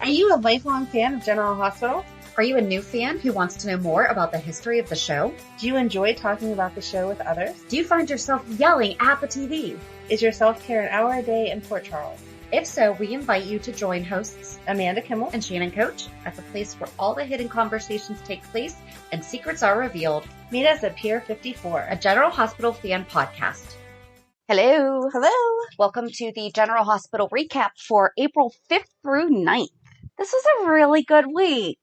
Are you a lifelong fan of General Hospital? Are you a new fan who wants to know more about the history of the show? Do you enjoy talking about the show with others? Do you find yourself yelling at the TV? Is your self-care an hour a day in Port Charles? If so, we invite you to join hosts Amanda Kimmel and Shannon Coach at the place where all the hidden conversations take place and secrets are revealed. Meet us at Pier 54, a General Hospital fan podcast. Hello. Hello. Welcome to the General Hospital recap for April 5th through 9th. This was a really good week.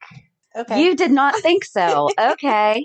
Okay. You did not think so. Okay.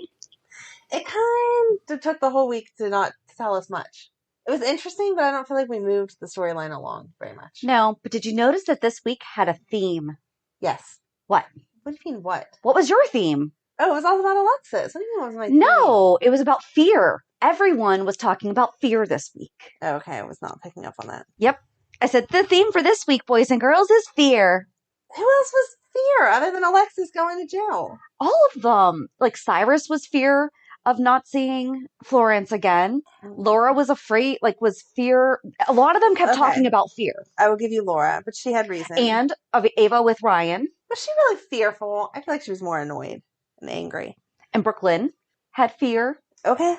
It kind of took the whole week to not tell us much. It was interesting, but I don't feel like we moved the storyline along very much. No, but did you notice that this week had a theme? Yes. What? What do you mean, what? What was your theme? Oh, it was all about Alexis. What do you mean what was my theme? No, it was about fear. Everyone was talking about fear this week. Oh, okay, I was not picking up on that. Yep. I said the theme for this week, boys and girls, is fear. Who else was fear other than Alexis going to jail? All of them. Like Cyrus was fear of not seeing Florence again. Laura was afraid, was fear. A lot of them kept talking about fear. I will give you Laura, but she had reason. And of Ava with Ryan. Was she really fearful? I feel like she was more annoyed and angry. And Brook Lynn had fear. Okay.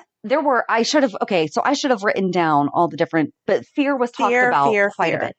I should have written down all the different, but fear was talked about quite a bit.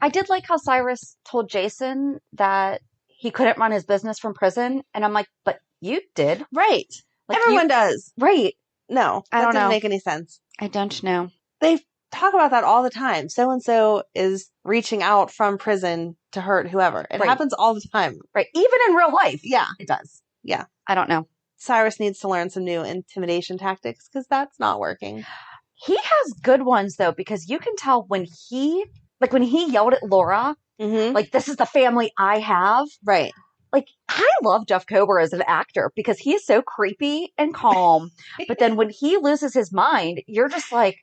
I did like how Cyrus told Jason that he couldn't run his business from prison. And I'm like, but you did. Right. Everyone does. Right. No, I don't know. That didn't make any sense. I don't know. They talk about that all the time. So-and-so is reaching out from prison to hurt whoever. It happens all the time. Right. Even in real life. Yeah. It does. Yeah. I don't know. Cyrus needs to learn some new intimidation tactics because that's not working. He has good ones, though, because you can tell when he yelled at Laura, this is the family I have. Right. I love Jeff Kober as an actor because he is so creepy and calm. But then when he loses his mind, you're just like,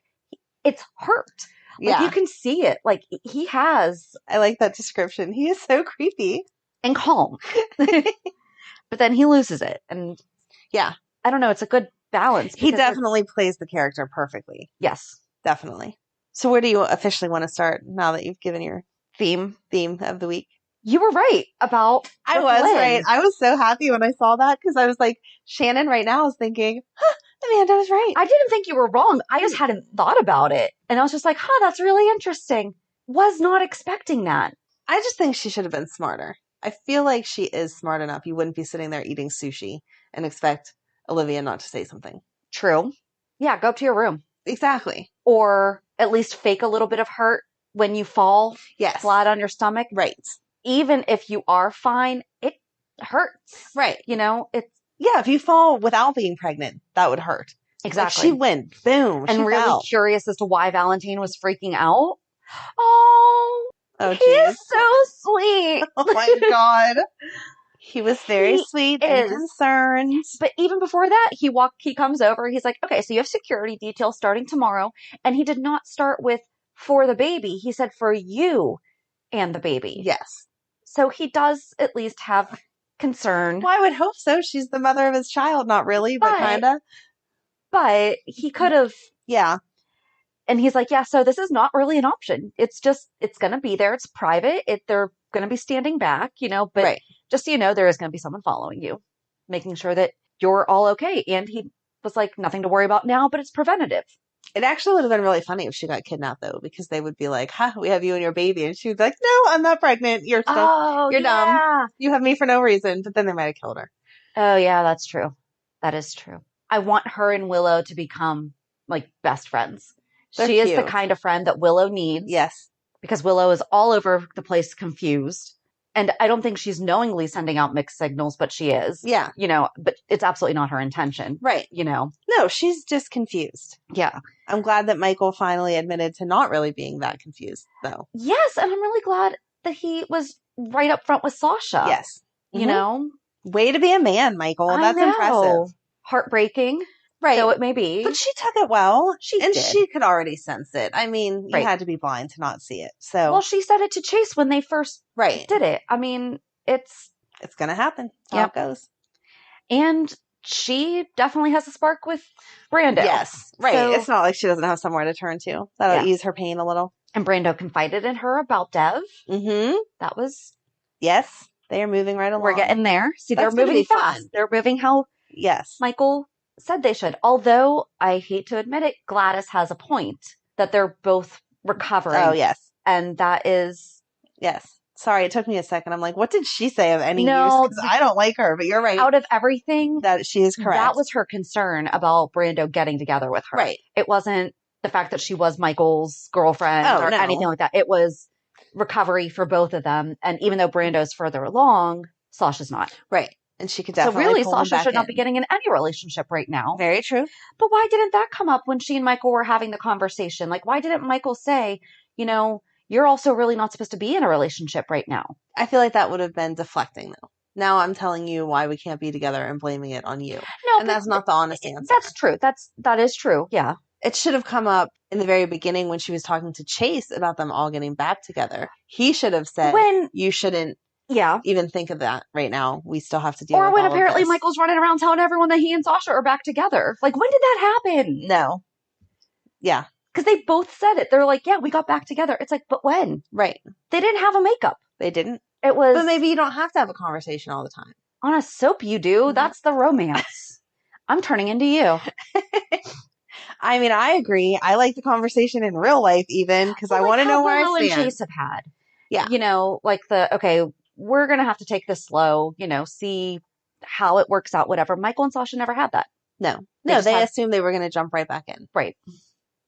it's hurt. Yeah. You can see it. He has. I like that description. He is so creepy. And calm. But then he loses it. And yeah. I don't know. It's a good balance. He definitely plays the character perfectly. Yes. Definitely. So where do you officially want to start now that you've given your theme of the week? You were right about I was right. I was so happy when I saw that because I was like, Shannon right now is thinking, Amanda was right. I didn't think you were wrong. I just hadn't thought about it. And I was just like, that's really interesting. Was not expecting that. I just think she should have been smarter. I feel like she is smart enough. You wouldn't be sitting there eating sushi and expect Olivia not to say something. True. Yeah, go up to your room. Exactly. Or at least fake a little bit of hurt when you fall flat on your stomach. Right. Even if you are fine, it hurts. Right. If you fall without being pregnant, that would hurt. Exactly. She went, boom, and really fell. Curious as to why Valentin was freaking out. Oh, geez. He is so sweet. Oh my God. He was very sweet and concerned. But even before that, he comes over. He's like, okay, so you have security details starting tomorrow. And he did not start with for the baby. He said for you and the baby. Yes. So he does at least have concern. Well, I would hope so. She's the mother of his child. Not really, but kind of. But he could have. Yeah. And he's like, yeah, so this is not really an option. It's going to be there. It's private. They're going to be standing back, but just so you know, there is going to be someone following you, making sure that you're all okay. And he was like, nothing to worry about now, but it's preventative. It actually would have been really funny if she got kidnapped, though, because they would be like, we have you and your baby. And she would be like, no, I'm not pregnant. You're dumb. You have me for no reason. But then they might have killed her. Oh, yeah, that's true. That is true. I want her and Willow to become best friends. She is the kind of friend that Willow needs. Yes. Because Willow is all over the place confused. And I don't think she's knowingly sending out mixed signals, but she is. Yeah. But it's absolutely not her intention. Right. No, she's just confused. Yeah. I'm glad that Michael finally admitted to not really being that confused, though. Yes. And I'm really glad that he was right up front with Sasha. Yes. Way to be a man, Michael. That's impressive. Heartbreaking. Right. So it may be. But she took it well. She did. She could already sense it. I mean, you had to be blind to not see it. So. Well, she said it to Chase when they first did it. I mean, it's going to happen. That's how it goes. And she definitely has a spark with Brando. Yes. Right. So, it's not like she doesn't have somewhere to turn to. That'll ease her pain a little. And Brando confided in her about Dev. Mm-hmm. That was Yes. They are moving right along. We're getting there. See, they're moving fast. Fun. They're moving how Michael said they should. Although, I hate to admit it, Gladys has a point that they're both recovering. Oh, yes. And that is... Yes. Sorry, it took me a second. I'm like, what did she say of any use? Because I don't like her, but you're right. Out of everything... That she is correct. That was her concern about Brando getting together with her. Right. It wasn't the fact that she was Michael's girlfriend or anything like that. It was recovery for both of them. And even though Brando's further along, Sasha's not. Right. And she could definitely So really, Sasha should not be getting in any relationship right now. Very true. But why didn't that come up when she and Michael were having the conversation? Like, why didn't Michael say, you're also really not supposed to be in a relationship right now? I feel like that would have been deflecting, though. Now I'm telling you why we can't be together and blaming it on you. No, and that's not the honest answer. That's true. That is true. Yeah. It should have come up in the very beginning when she was talking to Chase about them all getting back together. He should have said, you shouldn't even think of that right now. We still have to deal with all of this. Or when apparently Michael's running around telling everyone that he and Sasha are back together. Like, when did that happen? No. Yeah. Because they both said it. They're like, yeah, we got back together. It's like, but when? Right. They didn't have a makeup. They didn't. It was... But maybe you don't have to have a conversation all the time. On a soap you do. Mm-hmm. That's the romance. I'm turning into you. I mean, I agree. I like the conversation in real life even because I want to know where I stand. Willows and Chase have had. Yeah. We're going to have to take this slow, see how it works out, whatever. Michael and Sasha never had that. No, they assumed they were going to jump right back in. Right.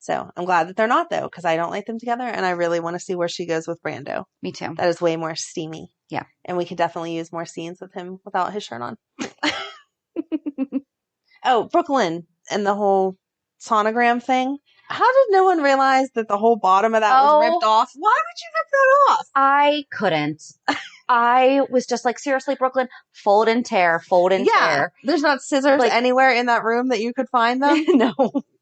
So I'm glad that they're not, though, because I don't like them together, and I really want to see where she goes with Brando. Me too. That is way more steamy. Yeah. And we could definitely use more scenes with him without his shirt on. Oh, Brook Lynn and the whole sonogram thing. How did no one realize that the whole bottom of that was ripped off? Why would you rip that off? I couldn't. I was just like, seriously, Brook Lynn, fold and tear, fold and tear. There's not scissors anywhere in that room that you could find them? No.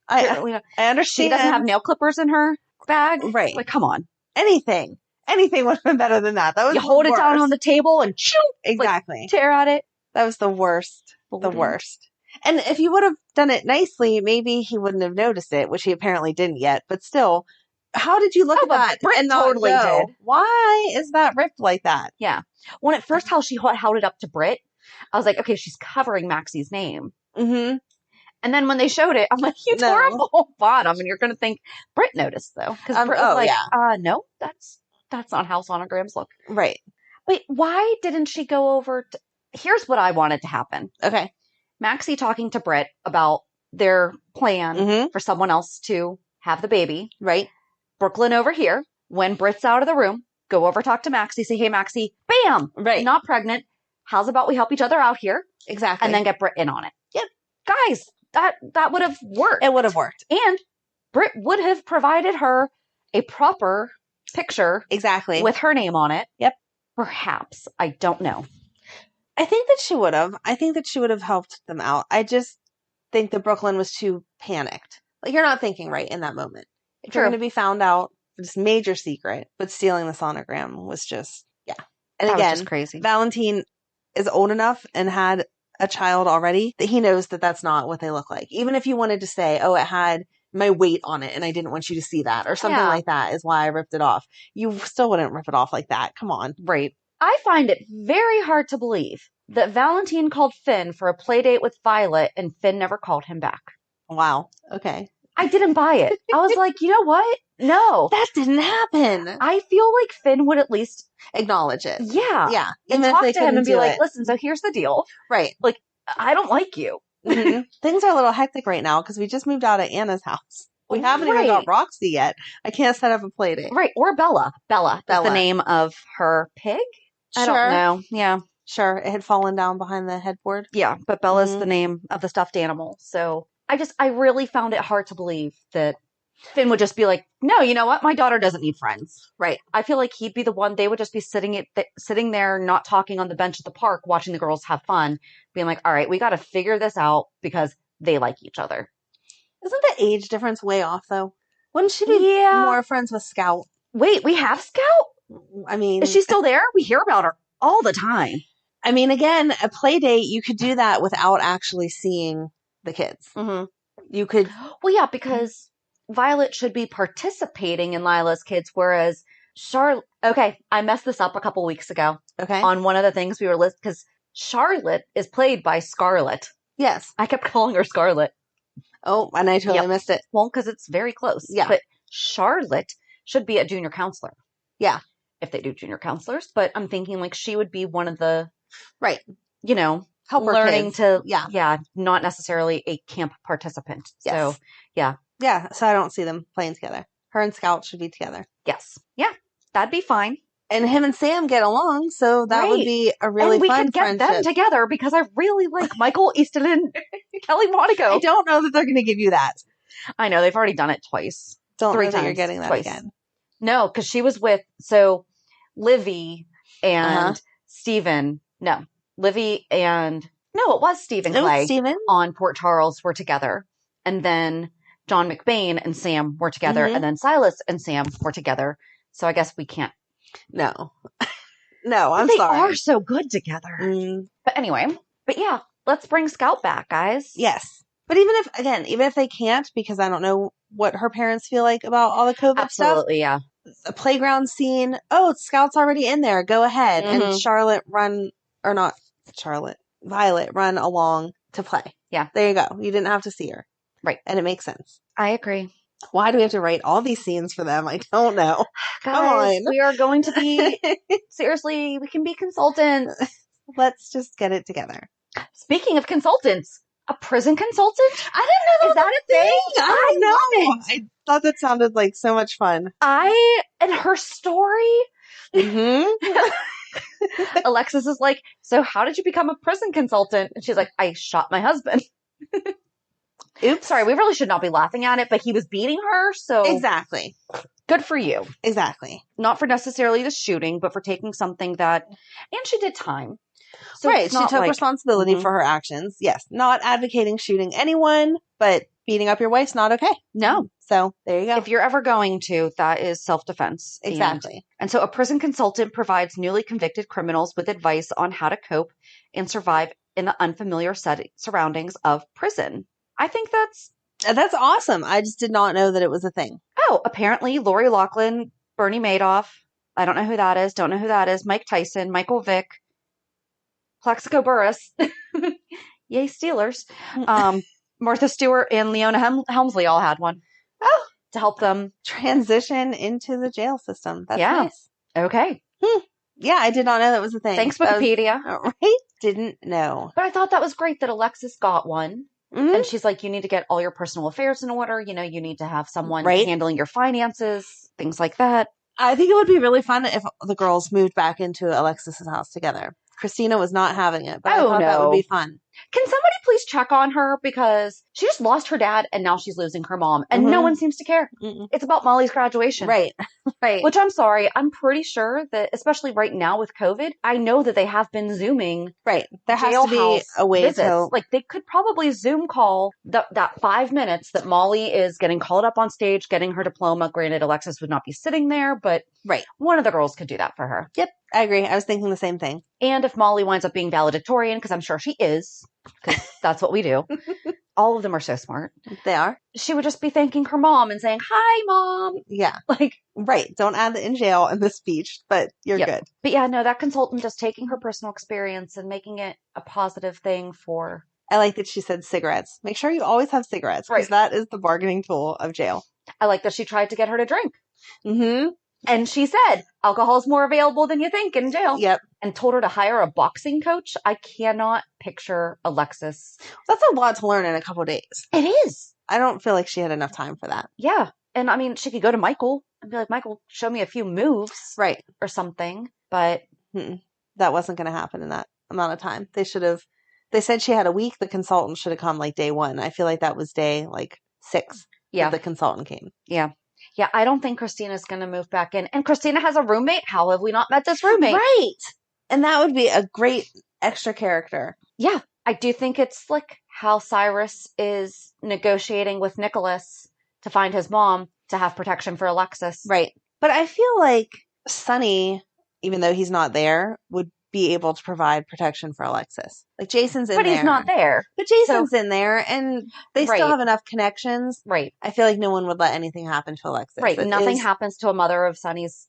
I understand. She doesn't have nail clippers in her bag? Right. Like, come on. Anything would have been better than that. That was you hold it down on the table and shoo! Exactly. Tear at it. That was the worst. The worst. And if you would have done it nicely, maybe he wouldn't have noticed it, which he apparently didn't yet. But still, how did you look at that? Britt totally did. Why is that ripped like that? Yeah. When at first how she held it up to Britt, I was like, okay, she's covering Maxie's name. Mm-hmm. And then when they showed it, I'm like, you tore up the whole bottom. And you're going to think Britt noticed, though. Because Britt was like, no, that's not how sonograms look. Right. Wait, why didn't she go over to... Here's what I wanted to happen. Okay. Maxie talking to Britt about their plan for someone else to have the baby. Right. Brook Lynn over here. When Britt's out of the room, go over, talk to Maxie, say, hey, Maxie, bam! Right. Not pregnant. How's about we help each other out here? Exactly. And then get Britt in on it. Yep. Guys, that would have worked. It would have worked. And Britt would have provided her a proper picture. Exactly. With her name on it. Yep. Perhaps. I don't know. I think that she would have. I think that she would have helped them out. I just think that Brook Lynn was too panicked. Like, you're not thinking right in that moment. If you're going to be found out for this major secret, but stealing the sonogram was just, And that again, was just crazy. Valentin is old enough and had a child already that he knows that that's not what they look like. Even if you wanted to say, oh, it had my weight on it and I didn't want you to see that or something like that is why I ripped it off. You still wouldn't rip it off like that. Come on. Right. I find it very hard to believe that Valentin called Finn for a play date with Violet and Finn never called him back. Wow. Okay. I didn't buy it. I was like, you know what? No. That didn't happen. I feel like Finn would at least acknowledge it. Yeah. Yeah. And talk to him and be like, listen, so here's the deal. Right. Like, I don't like you. Mm-hmm. Things are a little hectic right now because we just moved out of Anna's house. We haven't even got Roxy yet. I can't set up a play date. Right. Or Bella. Bella. That's the name of her pig? I don't know. Yeah. Sure. It had fallen down behind the headboard. Yeah. But Bella's the name of the stuffed animal. So I really found it hard to believe that Finn would just be like, no, you know what? My daughter doesn't need friends. Right. I feel like he'd be the one. They would just be sitting there, not talking on the bench at the park, watching the girls have fun, being like, all right, we got to figure this out because they like each other. Isn't the age difference way off, though? Wouldn't she be more friends with Scout? Wait, we have Scout? I mean... Is she still there? We hear about her all the time. I mean, again, a play date, you could do that without actually seeing the kids. Mm-hmm. You could... Well, yeah, because Violet should be participating in Lila's kids, whereas Charlotte. Okay, I messed this up a couple weeks ago. Okay. On one of the things we were listing, because Charlotte is played by Scarlett. Yes. I kept calling her Scarlett. Oh, and I totally missed it. Well, because it's very close. Yeah. But Charlotte should be a junior counselor. Yeah. If they do junior counselors. But I'm thinking like she would be one of the, right, you know, helper learning kids. to, yeah, not necessarily a camp participant. Yes. So, yeah. Yeah, so I don't see them playing together. Her and Scout should be together. Yes. Yeah, that'd be fine. And him and Sam get along, so that would be a really fun friendship. And we could get them together because I really like Michael Easton and Kelly Monaco. I don't know that they're going to give you that. I know, they've already done it twice. Don't 3 know times. That you're getting that twice. Again. No, because she was with, Livy and Stephen. No, Livy and, no, it was Stephen Clay on Port Charles were together. And then John McBain and Sam were together. And then Silas and Sam were together. So I guess we can't. No. No, I'm sorry. They are so good together. But anyway, yeah, let's bring Scout back, guys. Yes. But even if they can't, because I don't know what her parents feel like about all the COVID stuff. Absolutely, yeah. A playground scene. Oh, Scout's already in there. Go ahead. And Violet run along to play. Yeah. There you go. You didn't have to see her. Right. And it makes sense. I agree. Why do we have to write all these scenes for them? I don't know. Guys, come on. We are going to be, seriously, we can be consultants. Let's just get it together. Speaking of consultants, a prison consultant? I didn't know that. Is that a thing? I don't know. I thought that sounded like so much fun. And her story. Mm-hmm. Alexis is like, so how did you become a prison consultant? And she's like, I shot my husband. Oops. Sorry, we really should not be laughing at it, but he was beating her, so. Exactly. Good for you. Exactly. Not for necessarily the shooting, but for taking something that, and she did time. So right. She took responsibility for her actions. Yes. Not advocating shooting anyone, but beating up your wife's not okay. No. So there you go. If you're ever going to, that is self-defense. Exactly. And so a prison consultant provides newly convicted criminals with advice on how to cope and survive in the unfamiliar surroundings of prison. I think that's awesome. I just did not know that it was a thing. Oh, apparently Lori Loughlin, Bernie Madoff. I don't know who that is. Don't know who that is. Mike Tyson, Michael Vick, Plaxico Burress. Yay, Steelers. Martha Stewart and Leona Helmsley all had one. Oh, to help them transition into the jail system. That's nice. Okay. Yeah, I did not know that was a thing. Thanks, Wikipedia. Right? Didn't know. But I thought that was great that Alexis got one. Mm-hmm. And she's like, you need to get all your personal affairs in order. You know, you need to have someone handling your finances, things like that. I think it would be really fun if the girls moved back into Alexis's house together. Christina was not having it, but I thought that would be fun. Can somebody please check on her? Because she just lost her dad and now she's losing her mom. And no one seems to care. It's about Molly's graduation. Right. Right. Which I'm sorry. I'm pretty sure that, especially right now with COVID, I know that they have been Zooming. Right. There has to be a way to. Like they could probably Zoom call that 5 minutes that Molly is getting called up on stage, getting her diploma. Granted, Alexis would not be sitting there, but one of the girls could do that for her. Yep. I agree. I was thinking the same thing. And if Molly winds up being valedictorian, because I'm sure she is, because that's what we do. All of them are so smart. They are. She would just be thanking her mom and saying, "Hi, Mom." Yeah. Like, right. Don't add the in jail in the speech, but you're good. But yeah, no, that consultant just taking her personal experience and making it a positive thing for. I like that she said cigarettes. Make sure you always have cigarettes, because that is the bargaining tool of jail. I like that she tried to get her to drink. Mm-hmm. And she said, alcohol is more available than you think in jail. Yep. And told her to hire a boxing coach. I cannot picture Alexis. That's a lot to learn in a couple of days. It is. I don't feel like she had enough time for that. Yeah. And I mean, she could go to Michael and be like, Michael, show me a few moves. Right. Or something. But that wasn't going to happen in that amount of time. They said she had a week. The consultant should have come like day 1. I feel like that was day 6. Yeah. That the consultant came. Yeah. Yeah, I don't think Christina's going to move back in. And Christina has a roommate. How have we not met this roommate? Right. And that would be a great extra character. Yeah. I do think it's like how Cyrus is negotiating with Nikolas to find his mom to have protection for Alexis. Right. But I feel like Sonny, even though he's not there, would be able to provide protection for Alexis. Like Jason's in there. But he's not there. But Jason's in there and they still have enough connections. Right. I feel like no one would let anything happen to Alexis. Right. Nothing happens to a mother of Sonny's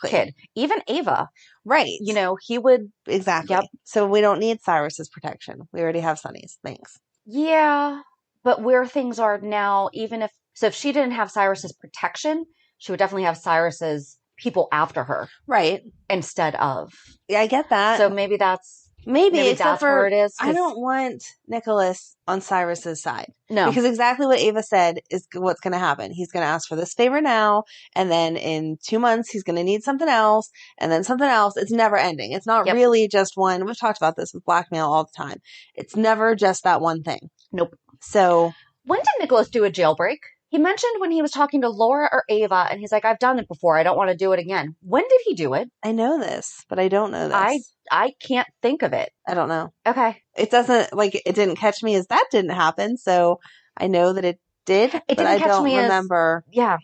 kid. Even Ava. Right. You know, he would. Exactly. Yep. So we don't need Cyrus's protection. We already have Sonny's. Thanks. Yeah. But where things are now, if she didn't have Cyrus's protection, she would definitely have Cyrus's people after her. Right. Instead of. Yeah, I get that. So maybe that's where it is. I don't want Nikolas on Cyrus's side. No. Because exactly what Ava said is what's going to happen. He's going to ask for this favor now, and then in 2 months, he's going to need something else, and then something else. It's never ending. It's not really just one. We've talked about this with blackmail all the time. It's never just that one thing. Nope. So. When did Nikolas do a jailbreak? He mentioned when he was talking to Laura or Ava, and he's like, I've done it before. I don't want to do it again. When did he do it? I know this, but I don't know this. I can't think of it. I don't know. Okay. It didn't catch me as that didn't happen, so I know that it did, but I don't remember. Yeah.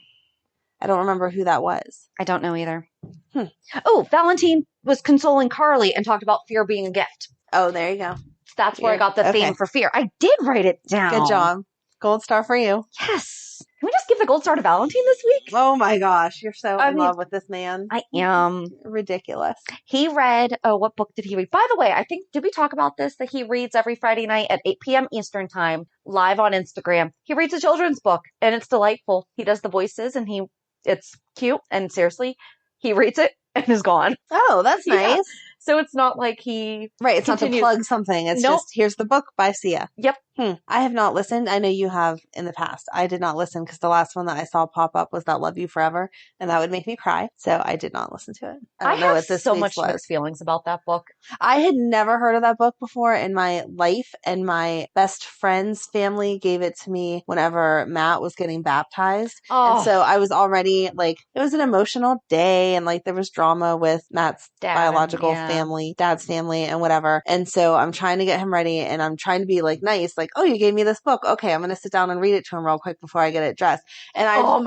I don't remember who that was. I don't know either. Oh, Valentin was consoling Carly and talked about fear being a gift. Oh, there you go. That's where I got the theme for fear. I did write it down. Good job. Gold star for you. Yes. Can we just give the gold star to Valentin this week? Oh my gosh. You're so in love with this man. I am. Ridiculous. He read, what book did he read? By the way, did we talk about this? That he reads every Friday night at 8 p.m. Eastern time, live on Instagram. He reads a children's book and it's delightful. He does the voices and it's cute. And seriously, he reads it and is gone. Oh, that's nice. So it's not like he... Right, it's not to plug something. It's just, here's the book, bye, see ya. Yep. I have not listened. I know you have in the past. I did not listen because the last one that I saw pop up was that Love You Forever, and that would make me cry. So I did not listen to it. I have so much mixed feelings about that book. I had never heard of that book before in my life, and my best friend's family gave it to me whenever Matt was getting baptized. Oh. And so I was already it was an emotional day, and there was drama with Matt's biological family, dad's family, and whatever. And so I'm trying to get him ready, and I'm trying to be nice, oh, you gave me this book. Okay, I'm going to sit down and read it to him real quick before I get it dressed. And I bawled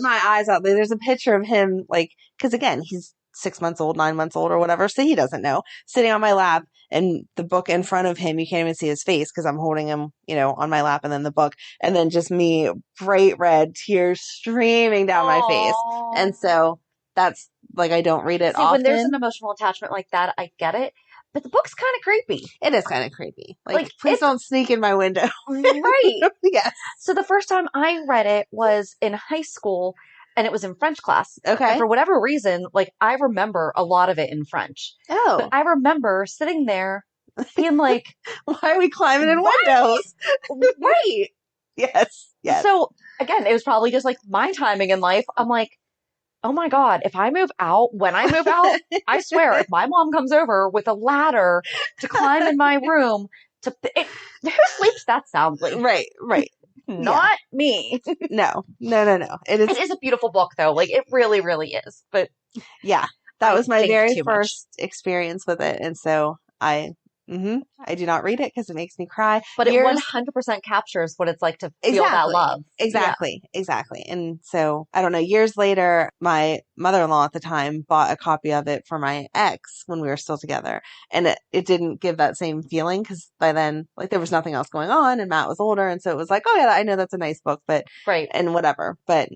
my eyes out. There's a picture of him, because again, he's 6 months old, 9 months old or whatever, so he doesn't know, sitting on my lap and the book in front of him. You can't even see his face because I'm holding him, on my lap, and then the book, and then just me, bright red, tears streaming down my face. And so that's I don't read it often. When there's an emotional attachment like that, I get it. But the book's kind of creepy. It is kind of creepy. Please don't sneak in my window. Right. Yes. So the first time I read it was in high school, and it was in French class. Okay. And for whatever reason, I remember a lot of it in French. Oh. But I remember sitting there being why are we climbing in windows? Right. Yes. Yes. So again, it was probably just my timing in life. I'm oh my God, when I move out, I swear, if my mom comes over with a ladder to climb in my room, who sleeps that soundly? Right. Not me. No. It is a beautiful book, though. It really, really is. But yeah, that was my very first experience with it. And so I do not read it because it makes me cry. But it 100% captures what it's like to feel that love. Exactly. And so, I don't know, years later, my mother-in-law at the time bought a copy of it for my ex when we were still together. And it didn't give that same feeling because by then, there was nothing else going on and Matt was older. And so it was oh yeah, I know that's a nice book, but, right. And whatever. But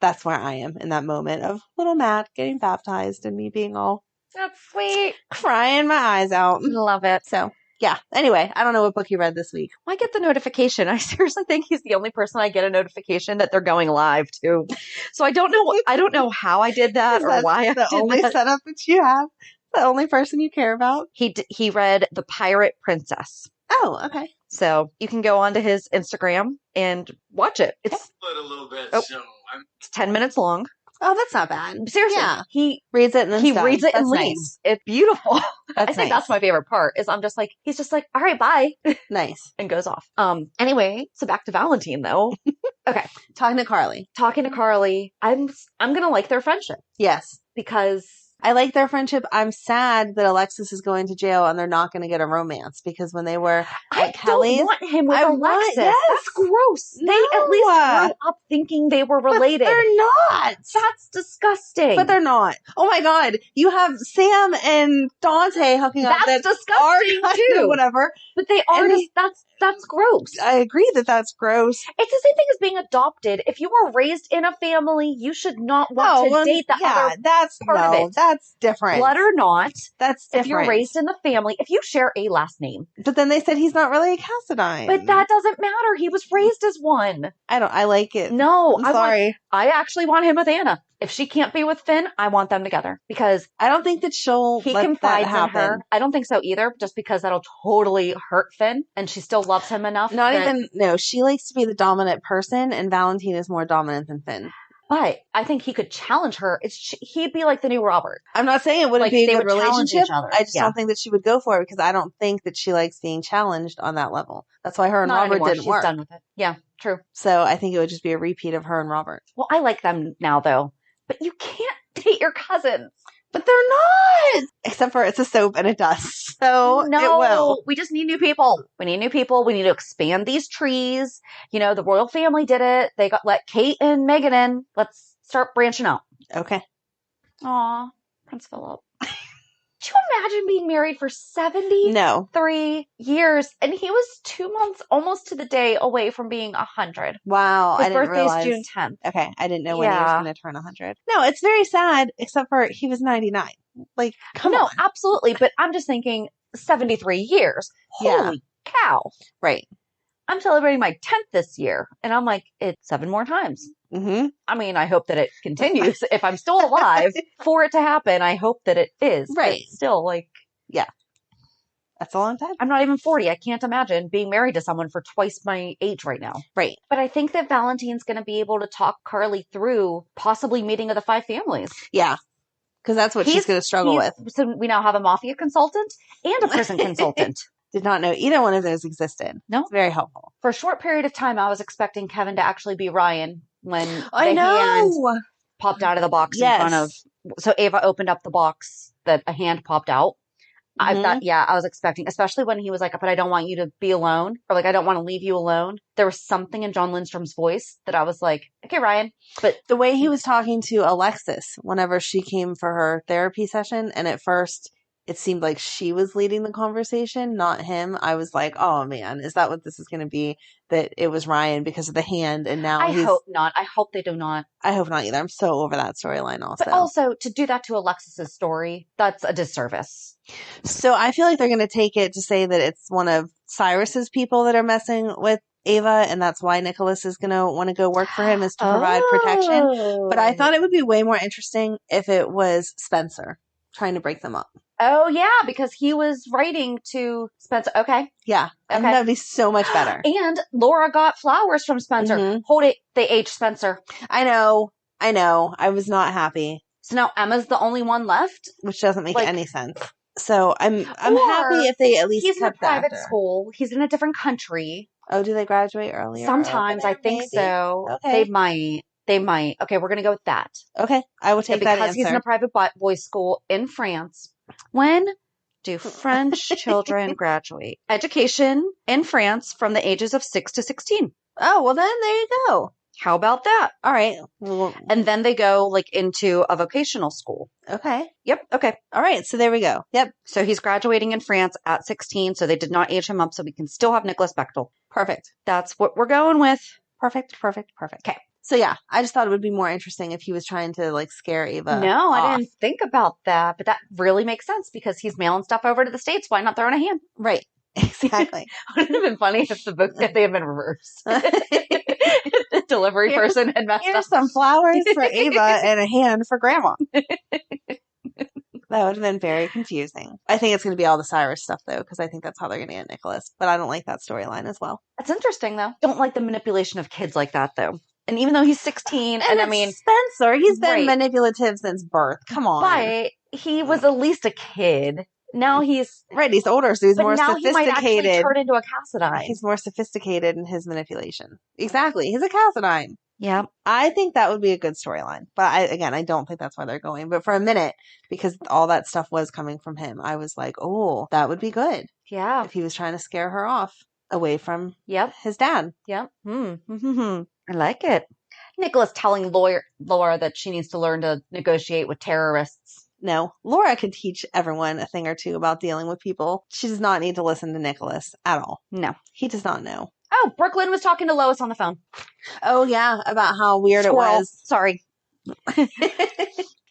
that's where I am in that moment of little Matt getting baptized and me being all, that's sweet. Crying my eyes out. Love it. So, yeah. Anyway, I don't know what book you read this week. I get the notification. I seriously think he's the only person I get a notification that they're going live to. So I don't know how I did that or why I did that. The only setup that you have? The only person you care about? He read The Pirate Princess. Oh, okay. So you can go onto his Instagram and watch it. It's a little bit. It's 10 minutes long. Oh, that's not bad. Seriously. Yeah. He reads it and then reads it and leaves. Nice. It's beautiful. I think that's my favorite part is I'm just he's just all right, bye. Nice. And goes off. Anyway, so back to Valentin though. Okay. Talking to Carly. I'm going to like their friendship. Yes. Because I like their friendship. I'm sad that Alexis is going to jail and they're not going to get a romance because when they were at Kelly's, don't want him with Alexis. That's gross. No. They at least grew up thinking they were related. But they're not. That's disgusting. But they're not. Oh my God. You have Sam and Dante hooking up. That's disgusting too. Whatever. But they are that's gross. I agree that's gross. It's the same thing as being adopted. If you were raised in a family, you should not want to date the other part of it. That's different. Blood or not. That's different. If you're raised in the family, if you share a last name. But then they said he's not really a Cassadine. But that doesn't matter. He was raised as one. I like it. No. I'm sorry. I actually want him with Anna. If she can't be with Finn, I want them together because I don't think that he confides in her. I don't think so either, just because that'll totally hurt Finn, and she still loves him enough. She likes to be the dominant person, and Valentin is more dominant than Finn. But I think he could challenge her. He'd be like the new Robert. I'm not saying it wouldn't be a good relationship. I just don't think that she would go for it because I don't think that she likes being challenged on that level. That's why her and Robert didn't work. She's done with it. Yeah, true. So I think it would just be a repeat of her and Robert. Well, I like them now, though. But you can't date your cousins. But they're not! Except for it's a soap and it does. So no, it will. We just need new people. We need new people. We need to expand these trees. The royal family did it. They let Kate and Meghan in. Let's start branching out. Okay. Aw, Prince Philip. Could you imagine being married for 73 years? And he was 2 months, almost to the day, away from being 100. Wow. His birthday's June 10th. Okay. I didn't know when he was going to turn 100. No, it's very sad, except for he was 99. Like, come on. No, absolutely. But I'm just thinking 73 years. Holy cow. Right. I'm celebrating my 10th this year. And I'm like, it's 7 more times. Mm-hmm. I mean, I hope that it continues. If I'm still alive for it to happen, I hope that it is. Right. But still, that's a long time. I'm not even 40. I can't imagine being married to someone for twice my age right now. Right. But I think that Valentin's going to be able to talk Carly through possibly meeting of the 5 families. Yeah. Because that's what she's going to struggle with. So we now have a mafia consultant and a prison consultant. Did not know either one of those existed. No. It's very helpful. For a short period of time, I was expecting Kevin to actually be Ryan when hand popped out of the box in front of. So Ava opened up the box that a hand popped out. Mm-hmm. I was expecting, especially when he was like, but I don't want you to be alone, or like, I don't want to leave you alone. There was something in John Lindstrom's voice that I was like, okay, Ryan. But the way he was talking to Alexis whenever she came for her therapy session, and at first it seemed like she was leading the conversation, not him. I was like, oh man, is that what this is going to be? That it was Ryan because of the hand, and now I hope not. I hope they do not. I hope not either. I'm so over that storyline also. But also, to do that to Alexis's story, that's a disservice. So I feel like they're going to take it to say that it's one of Cyrus's people that are messing with Ava, and that's why Nikolas is going to want to go work for him, is to provide protection. But I thought it would be way more interesting if it was Spencer trying to break them up. Oh, yeah, because he was writing to Spencer. Okay. Yeah. And that would be so much better. And Laura got flowers from Spencer. Mm-hmm. Hold it. They aged Spencer. I know. I was not happy. So now Emma's the only one left? Which doesn't make any sense. So I'm happy if they at least he's in a private school. He's in a different country. Oh, do they graduate earlier? Sometimes. I think so. Okay. They might. Okay, we're going to go with that. Okay. I will take that answer. Because he's in a private boys' school in France. When do French children graduate? Education in France from the ages of 6 to 16. Oh, well then there you go. How about that? All right. And then they go into a vocational school. Okay. Yep. Okay. All right. So there we go. Yep. So he's graduating in France at 16. So they did not age him up. So we can still have Nikolas Bechtel. Perfect. That's what we're going with. Perfect. Okay. So yeah, I just thought it would be more interesting if he was trying to scare Ava. No, I didn't think about that, but that really makes sense because he's mailing stuff over to the States. Why not throw in a hand? Right. Exactly. Wouldn't it have been funny if they had been reversed? The delivery person had messed up. Here's some flowers for Ava and a hand for Grandma. That would have been very confusing. I think it's going to be all the Cyrus stuff, though, because I think that's how they're going to get Nikolas. But I don't like that storyline as well. That's interesting, though. Don't like the manipulation of kids like that, though. And even though he's 16, and I mean... Spencer, he's been manipulative since birth. Come on. But he was at least a kid. Now he's... Right, he's older, so he's more sophisticated. Now he might actually turn into a Cassadine. He's more sophisticated in his manipulation. Exactly. He's a Cassadine. Yeah. I think that would be a good storyline. But I don't think that's why they're going. But for a minute, because all that stuff was coming from him, I was like, oh, that would be good. Yeah. If he was trying to scare her off away from his dad. Yep. I like it. Nikolas telling Laura that she needs to learn to negotiate with terrorists. No, Laura could teach everyone a thing or two about dealing with people. She does not need to listen to Nikolas at all. No. He does not know. Oh, Brook Lynn was talking to Lois on the phone. Oh, yeah, about how weird Squirrel. It was. Sorry.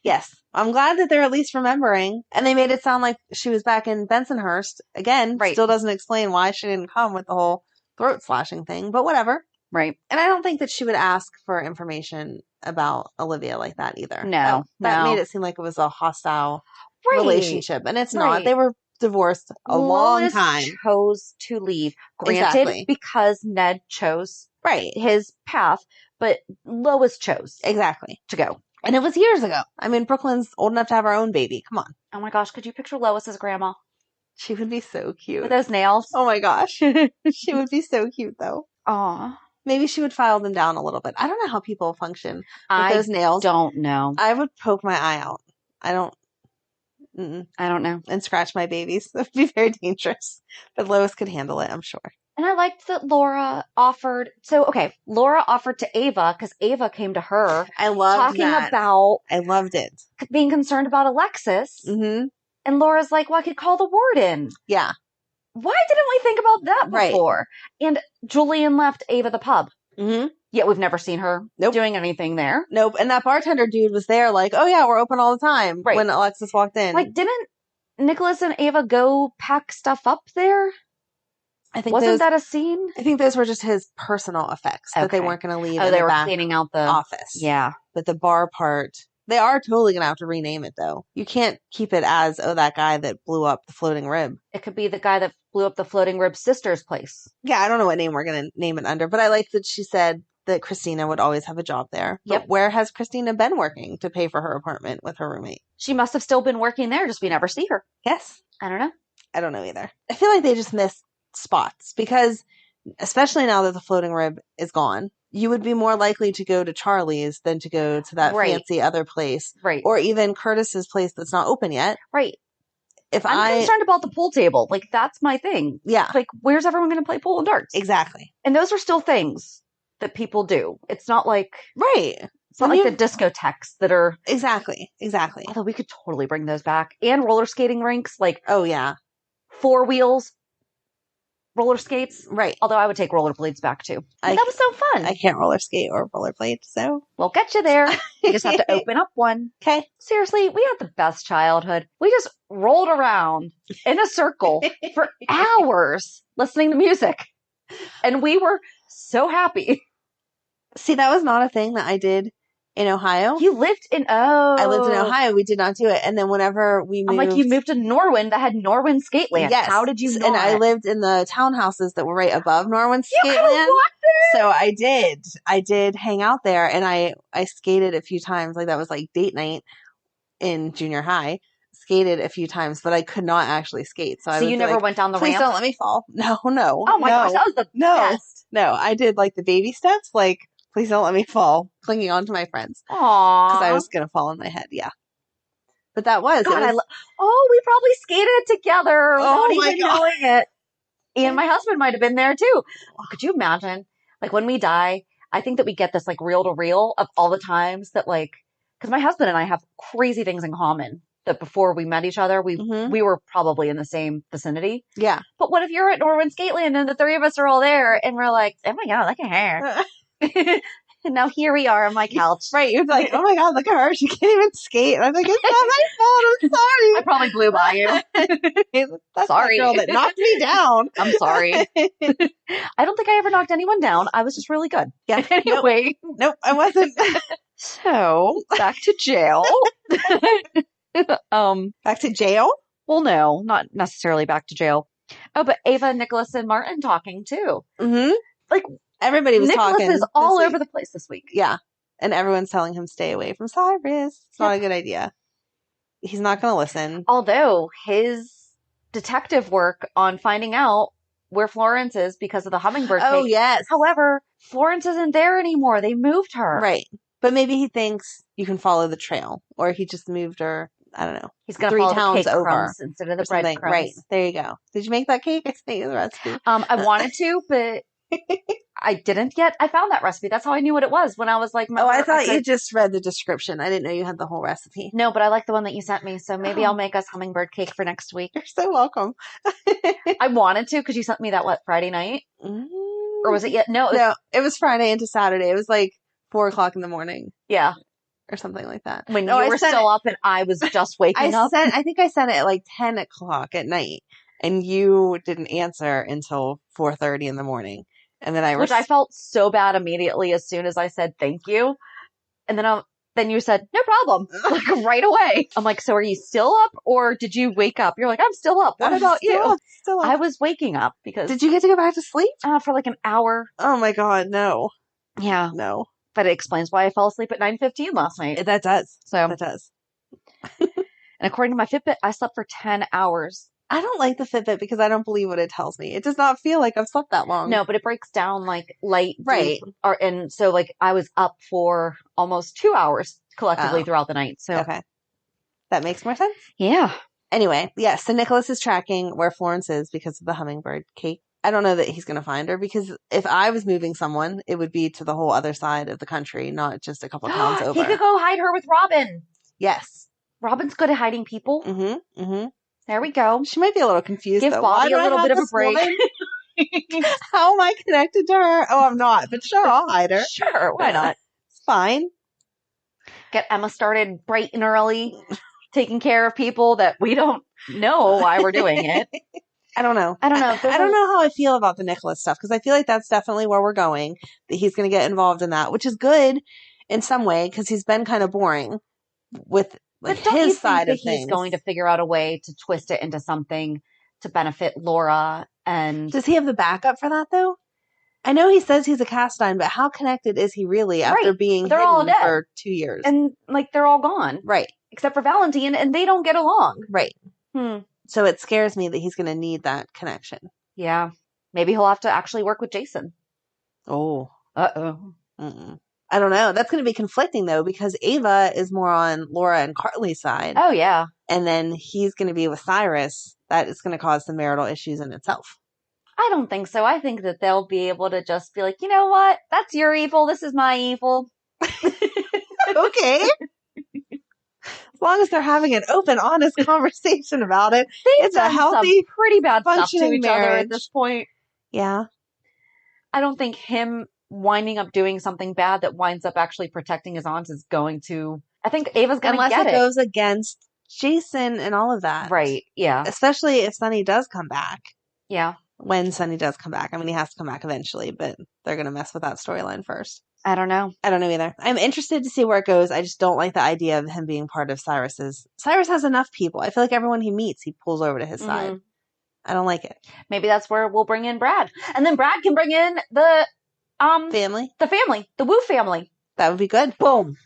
Yes. I'm glad that they're at least remembering. And they made it sound like she was back in Bensonhurst. Again, still doesn't explain why she didn't come with the whole throat slashing thing, but whatever. Right. And I don't think that she would ask for information about Olivia like that either. No. That made it seem like it was a hostile relationship. And it's not. They were divorced a long time. Chose to leave. Granted, because Ned chose his path, but Lois chose to go. And it was years ago. I mean, Brook Lynn's old enough to have her own baby. Come on. Oh my gosh, could you picture Lois as grandma? She would be so cute. With those nails. Oh my gosh. She would be so cute though. Aw. Maybe she would file them down a little bit. I don't know how people function with those nails. I don't know. I would poke my eye out. I don't know. And scratch my babies. That would be very dangerous. But Lois could handle it, I'm sure. And I liked that Laura offered. So, okay, Laura offered to Ava because Ava came to her. I loved that. About. I loved it. Being concerned about Alexis. Mm-hmm. And Laura's like, well, I could call the warden. Yeah. Why didn't we think about that before? Right. And Julian left Ava the pub. Mm-hmm. Yet we've never seen her doing anything there. Nope. And that bartender dude was there like, oh yeah, we're open all the time when Alexis walked in. Like, didn't Nikolas and Ava go pack stuff up there? I think Wasn't that a scene? I think those were just his personal effects that they weren't going to leave. Oh, they were cleaning out the office. Yeah. But the bar part, they are totally going to have to rename it though. You can't keep it as, that guy that blew up the floating rib. It could be the guy that blew up the floating rib sister's place. Yeah, I don't know what name we're going to name it under, but I like that she said that Christina would always have a job there. Yep. But where has Christina been working to pay for her apartment with her roommate? She must have still been working there, just we never see her. Yes. I don't know. I don't know either. I feel like they just missed spots because, especially now that the floating rib is gone, you would be more likely to go to Charlie's than to go to that fancy other place. Right. Or even Curtis's place that's not open yet. Right. I'm concerned about the pool table. Like, that's my thing. Yeah. Like, where's everyone going to play pool and darts? Exactly. And those are still things that people do. It's not like... Right. It's not like the discotheques that are... Exactly. Although we could totally bring those back. And roller skating rinks. Like... Oh, yeah. 4 wheels. Roller skates. Right. Although I would take rollerblades back too. That was so fun. I can't roller skate or rollerblade, so. We'll get you there. You just have to open up one. Okay. Seriously, we had the best childhood. We just rolled around in a circle for hours listening to music. And we were so happy. See, that was not a thing that I did in Ohio. You lived in... I lived in Ohio. We did not do it. And then whenever we moved... I'm like, you moved to Norwin that had Norwin Skateland. Yes. How did you know And I lived in the townhouses that were right above Norwin Skateland. So I did. I did hang out there and I skated a few times. Like that was like date night in junior high. Skated a few times, but I could not actually skate. So you never went down the ramp? Please don't let me fall. No. Oh my gosh, that was the best. No, I did like the baby steps, like please don't let me fall, clinging on to my friends. Aww. Because I was going to fall on my head, yeah. But that was... God, we probably skated together without even knowing it. And my husband might have been there too. Could you imagine? Like when we die, I think that we get this like reel to reel of all the times that like... Because my husband and I have crazy things in common. That before we met each other, we were probably in the same vicinity. Yeah. But what if you're at Norwin Skateland and the 3 of us are all there and we're like, oh my God, look at her. And now here we are on my couch. Right. You're like, oh my God, look at her. She can't even skate. And I'm like, it's not my fault. I'm sorry. I probably blew by you. That's sorry. The girl that knocked me down. I'm sorry. I don't think I ever knocked anyone down. I was just really good. Yeah. Anyway. Nope, I wasn't. So, back to jail. Back to jail? Well, no, not necessarily back to jail. Oh, but Ava, Nikolas, and Martin talking too. Mm-hmm. Like everybody was talking. Nikolas is all over the place this week. Yeah, and everyone's telling him stay away from Cyrus. It's not a good idea. He's not going to listen. Although his detective work on finding out where Florence is because of the hummingbird cake. Oh yes. However, Florence isn't there anymore. They moved her. Right. But maybe he thinks you can follow the trail, or he just moved her, I don't know. He's going to 3 follow towns the cake over crumbs instead of the breadcrumbs. Right. There you go. Did you make that cake? I sent you the recipe. I wanted to, but I didn't yet. I found that recipe. That's how I knew what it was when I was like, I thought you just read the description. I didn't know you had the whole recipe. No, but I like the one that you sent me. So maybe I'll make us hummingbird cake for next week. You're so welcome. I wanted to because you sent me that, Friday night? Or was it yet? No, it was Friday into Saturday. It was like 4:00 in the morning. Yeah. Or something like that. When you were still up and I was just waking up. I think I sent it at like 10:00 at night. And you didn't answer until 4:30 in the morning. And then Which I felt so bad immediately as soon as I said thank you. And then you said, no problem. Like right away. I'm like, so are you still up or did you wake up? You're like, I'm still up. What about you? Still up. I was waking up because. Did you get to go back to sleep? For like an hour. Oh my God, no. Yeah. No. But it explains why I fell asleep at 9:15 last night. That does. That does. And according to my Fitbit, I slept for 10 hours. I don't like the Fitbit because I don't believe what it tells me. It does not feel like I've slept that long. No, but it breaks down like light, right? Deep, and so like I was up for almost 2 hours collectively throughout the night. So okay, that makes more sense. Yeah. Anyway, yes. So Nikolas is tracking where Florence is because of the hummingbird cake. I don't know that he's going to find her because if I was moving someone, it would be to the whole other side of the country, not just a couple towns over. He could go hide her with Robin. Yes. Robin's good at hiding people. Mm-hmm. Mm-hmm. There we go. She might be a little confused. Give Bobby a little bit of a break. How am I connected to her? Oh, I'm not. But sure, I'll hide her. Sure, why not? It's fine. Get Emma started bright and early, taking care of people that we don't know why we're doing it. I don't know. I don't know how I feel about the Nikolas stuff because I feel like that's definitely where we're going. That he's going to get involved in that, which is good in some way because he's been kind of boring with his side of things. He's going to figure out a way to twist it into something to benefit Laura. And does he have the backup for that though? I know he says he's a cast iron, but how connected is he really after being hidden all dead for 2 years? And like they're all gone, right? Except for Valentin, and they don't get along, right? So it scares me that he's going to need that connection. Yeah, maybe he'll have to actually work with Jason. Oh, Mm-mm. I don't know. That's going to be conflicting, though, because Ava is more on Laura and Carly's side. Oh, yeah. And then he's going to be with Cyrus. That is going to cause some marital issues in itself. I don't think so. I think that they'll be able to just be like, you know what? That's your evil. This is my evil. Okay. As long as they're having an open, honest conversation about it. It's a healthy, pretty bad functioning stuff to each marriage. other at this point. Yeah. I don't think him winding up doing something bad that winds up actually protecting his aunt is going to. I think Ava's going to get it. Unless it goes against Jason and all of that. Right. Yeah. Especially if Sonny does come back. Yeah. When Sonny does come back. I mean, he has to come back eventually, but they're going to mess with that storyline first. I don't know. I don't know either. I'm interested to see where it goes. I just don't like the idea of him being part of Cyrus's. Cyrus has enough people. I feel like everyone he meets, he pulls over to his side. I don't like it. Maybe that's where we'll bring in Brad. And then Brad can bring in the family. The family. The Wu family. That would be good. Boom.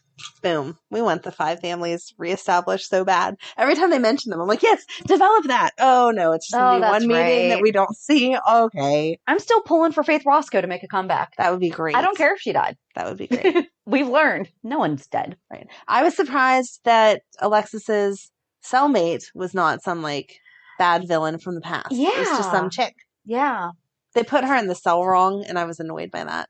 Boom. We want the 5 families reestablished so bad. Every time they mention them, I'm like, yes, develop that. Oh, no, it's just going to be one meeting that we don't see. Okay. I'm still pulling for Faith Roscoe to make a comeback. That would be great. I don't care if she died. That would be great. We've learned. No one's dead. Right. I was surprised that Alexis's cellmate was not some, like, bad villain from the past. Yeah. It was just some chick. Yeah. They put her in the cell wrong, and I was annoyed by that.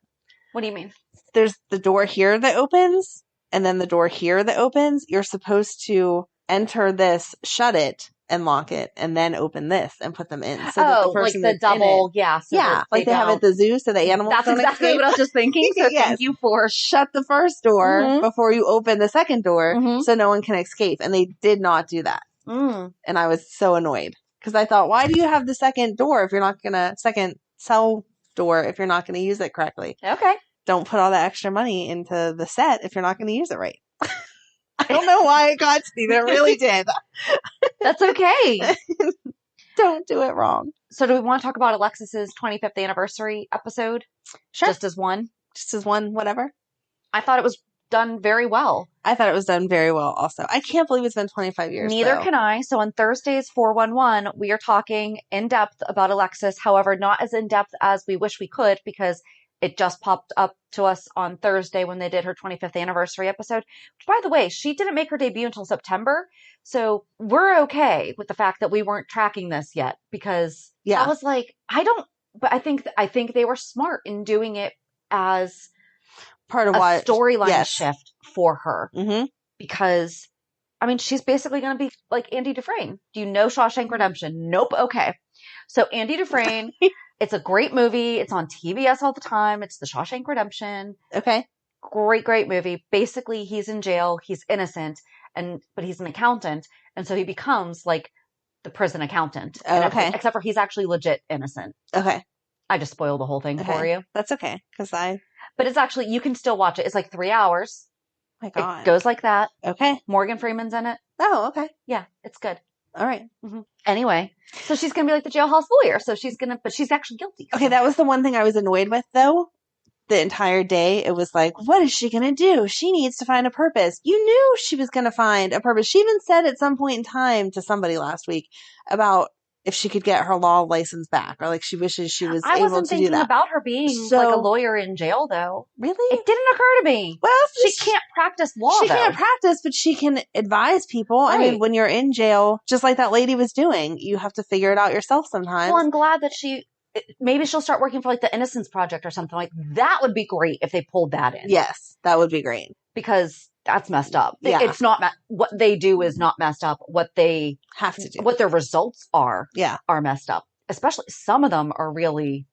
What do you mean? There's the door here that opens, and then the door here that opens. You're supposed to enter this, shut it, and lock it, and then open this and put them in. So that the person like the double, yeah. So yeah, like they have at the zoo so the animals That's don't exactly escape. what I was just thinking. So yes. Thank you for... Shut the first door before you open the second door so no one can escape. And they did not do that. And I was so annoyed. Because I thought, why do you have the second door if you're not going to... Second cell door if you're not going to use it correctly? Okay. Don't put all that extra money into the set if you're not going to use it right. I don't know why it got to me, but it really did. That's okay. Don't do it wrong. So do we want to talk about Alexis's 25th anniversary episode? Sure. Just as one? Just as one, whatever. I thought it was done very well. I thought it was done very well also. I can't believe it's been 25 years. Neither can I. So on Thursday's 411, we are talking in depth about Alexis. However, not as in depth as we wish we could because It just popped up to us on Thursday when they did her 25th anniversary episode, which, by the way, she didn't make her debut until September. So we're okay with the fact that we weren't tracking this yet, because I was like, but I think they were smart in doing it as part of a storyline shift for her. Mm-hmm. Because, I mean, she's basically going to be like Andy Dufresne. Do you know Shawshank Redemption? Nope. Okay. So Andy Dufresne, it's a great movie. It's on TBS all the time. It's the Shawshank Redemption. Okay. Great movie. Basically, he's in jail. He's innocent, but he's an accountant. And so he becomes like the prison accountant. Oh, okay. Except for he's actually legit innocent. Okay. I just spoiled the whole thing for you. That's okay. But it's actually, you can still watch it. It's like 3 hours. My God. It goes like that. Okay. Morgan Freeman's in it. Oh, okay. Yeah, it's good. All right. Mm-hmm. Anyway, so she's going to be like the jailhouse lawyer. So but she's actually guilty. Okay, that was the one thing I was annoyed with, though. The entire day, it was like, what is she going to do? She needs to find a purpose. You knew she was going to find a purpose. She even said at some point in time to somebody last week about if she could get her law license back, or like she wishes she was able to do that. I wasn't thinking about her being like a lawyer in jail, though. Really? It didn't occur to me. Well, she can't practice law, She can't practice, but she can advise people. Right. I mean, when you're in jail, just like that lady was doing, you have to figure it out yourself sometimes. Well, I'm glad that maybe she'll start working for like the Innocence Project or something. Like that would be great if they pulled that in. Yes, that would be great. Because that's messed up. Yeah. It's not, what they do is not messed up. What they have to do, what their results are messed up. Especially some of them are really,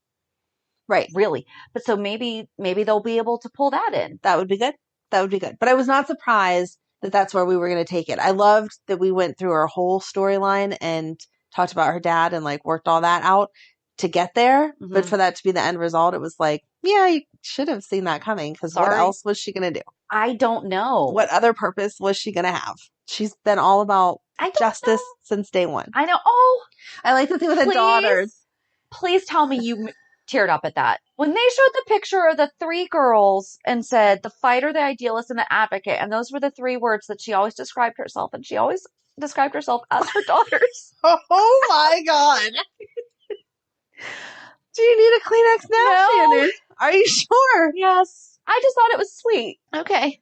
really. But so maybe they'll be able to pull that in. That would be good. But I was not surprised that that's where we were going to take it. I loved that we went through her whole storyline and talked about her dad and like worked all that out to get there. Mm-hmm. But for that to be the end result, it was like, yeah, you should have seen that coming, because what else was she going to do? I don't know. What other purpose was she going to have? She's been all about justice since day one. I know. Oh, I like the thing with the daughters. Please tell me you teared up at that. When they showed the picture of the 3 girls and said the fighter, the idealist, and the advocate, and those were the 3 words that she always described herself, and she always described herself as her daughters. Oh my God. Do you need a Kleenex now, Shannon? Are you sure? Yes. I just thought it was sweet. Okay.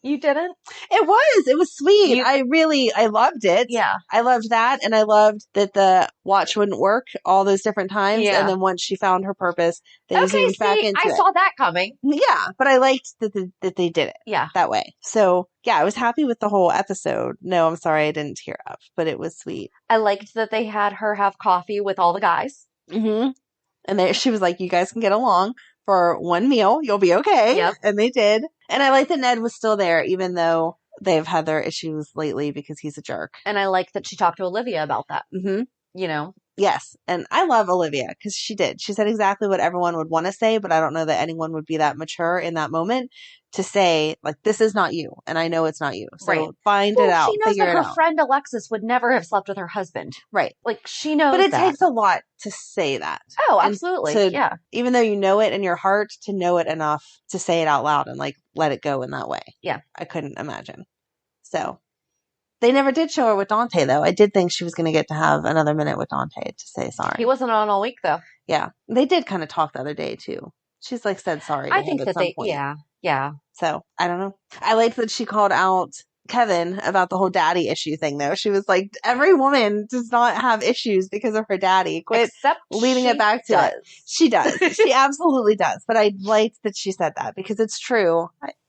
You didn't? It was sweet. I loved it. Yeah. I loved that. And I loved that the watch wouldn't work all those different times. Yeah. And then once she found her purpose, they zoomed back into it. I saw that coming. Yeah. But I liked that they did it. Yeah. That way. So yeah, I was happy with the whole episode. No, I'm sorry I didn't tear up, but it was sweet. I liked that they had her have coffee with all the guys. Mm-hmm. And she was like, you guys can get along for one meal. You'll be okay. Yep. And they did. And I like that Ned was still there, even though they've had their issues lately because he's a jerk. And I like that she talked to Olivia about that. Mm-hmm. You know? Yes. And I love Olivia because she did. She said exactly what everyone would want to say, but I don't know that anyone would be that mature in that moment to say, like, this is not you. And I know it's not you. So find it out. She knows that her friend Alexis would never have slept with her husband. Right. Like, she knows But it takes a lot to say that. Oh, absolutely. Yeah. Even though you know it in your heart, to know it enough to say it out loud and, like, let it go in that way. Yeah. I couldn't imagine. So they never did show her with Dante, though. I did think she was going to get to have another minute with Dante to say sorry. He wasn't on all week, though. Yeah. They did kind of talk the other day, too. She's, like, said sorry to him at some point. Yeah. So, I don't know. I liked that she called out Kevin about the whole daddy issue thing, though. She was like, every woman does not have issues because of her daddy. Quit leading it back to it. She does. She absolutely does. But I liked that she said that because it's true.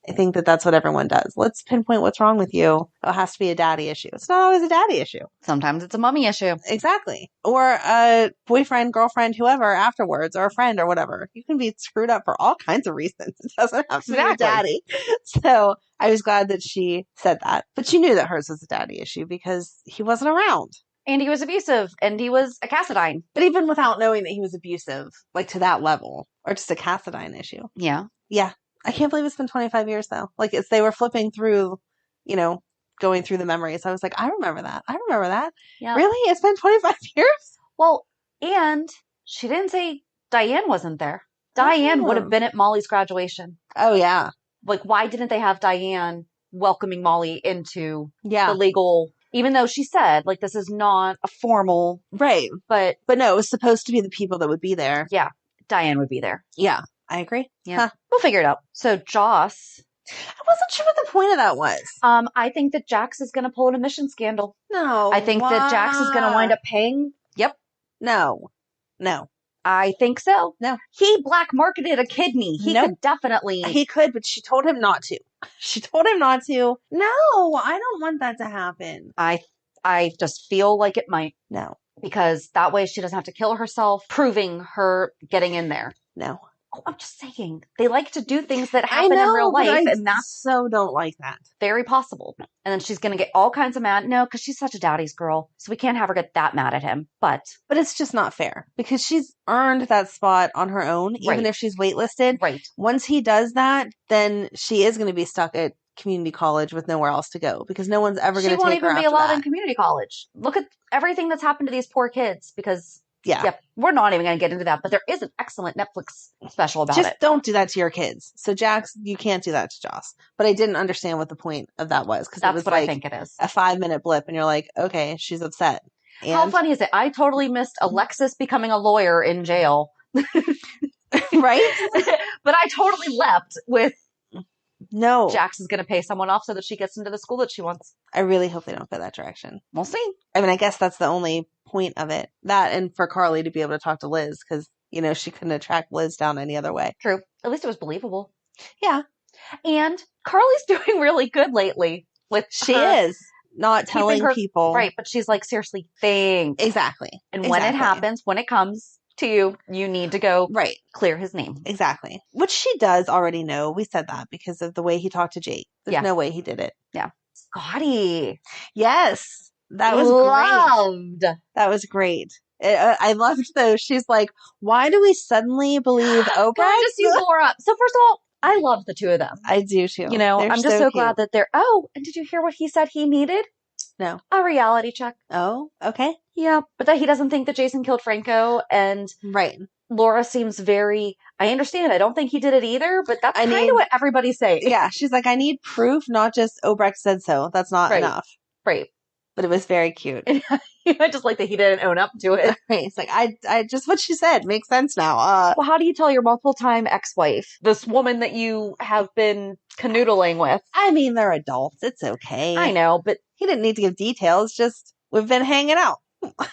I think that that's what everyone does. Let's pinpoint what's wrong with you. It has to be a daddy issue. It's not always a daddy issue. Sometimes it's a mommy issue. Exactly. Or a boyfriend, girlfriend, whoever afterwards, or a friend or whatever. You can be screwed up for all kinds of reasons. It doesn't have to be your daddy. So I was glad that she said that. But she knew that hers was a daddy issue because he wasn't around. And he was abusive, and he was a Cassadine. But even without knowing that he was abusive, like to that level, or just a Cassadine issue. Yeah. Yeah. I can't believe it's been 25 years, though. Like, they were flipping through, going through the memories. I was like, I remember that. Yeah. Really? It's been 25 years? Well, and she didn't say Diane wasn't there. Diane would have been at Molly's graduation. Oh, yeah. Like, why didn't they have Diane welcoming Molly into the legal... Even though she said, like, this is not a formal... Right. But no, it was supposed to be the people that would be there. Yeah. Diane would be there. Yeah. I agree. Yeah. Huh. We'll figure it out. So Joss. I wasn't sure what the point of that was. I think that Jax is going to pull an emission scandal. No. I think that Jax is going to wind up paying. Yep. No. I think so. No. He black marketed a kidney. He could definitely. He could, but she told him not to. She told him not to. No, I don't want that to happen. I just feel like it might. No. Because that way she doesn't have to kill herself, proving her getting in there. No. Oh, I'm just saying. They like to do things that happen in real life, and that's so don't like that. Very possible. And then she's going to get all kinds of mad. No, because she's such a daddy's girl, so we can't have her get that mad at him. But it's just not fair because she's earned that spot on her own, even if she's waitlisted. Right. Once he does that, then she is going to be stuck at community college with nowhere else to go because no one's ever going to take her. She won't even be allowed in community college. Look at everything that's happened to these poor kids because. Yeah, we're not even going to get into that, but there is an excellent Netflix special about it. Just don't do that to your kids. So, Jax, you can't do that to Joss. But I didn't understand what the point of that was because it was what I think it is. A 5-minute blip, and you're like, okay, she's upset. And how funny is it? I totally missed Alexis becoming a lawyer in jail. Right? But I totally leapt with. No. Jax is going to pay someone off so that she gets into the school that she wants. I really hope they don't go that direction. We'll see. I mean, I guess that's the only point of it. That and for Carly to be able to talk to Liz because, she couldn't attract Liz down any other way. True. At least it was believable. Yeah. And Carly's doing really good lately. She is. Not telling people. Right. But she's like, seriously, thanks. Exactly. And when it happens, when it comes to you, you need to go clear his name. Exactly. Which she does already know. We said that because of the way he talked to Jake. There's no way he did it. Yeah. Scotty. Yes. That was great. That was great. I loved though. She's like, why do we suddenly believe Obrecht? I just use Laura. So first of all, I love the two of them. I do too. I'm just so glad that they're. Oh, and did you hear what he said he needed? No. A reality check. Oh, okay. Yeah, but that he doesn't think that Jason killed Franco, and Laura seems very. I understand. I don't think he did it either, but that's kind of what everybody's saying. Yeah, she's like, I need proof, not just Obrecht said so. That's not enough. Right. But it was very cute. I just like that he didn't own up to it. Right. It's like, I just what she said makes sense now. Well, how do you tell your multiple-time ex-wife, this woman that you have been canoodling with? I mean, they're adults. It's okay. I know, but he didn't need to give details. Just, we've been hanging out.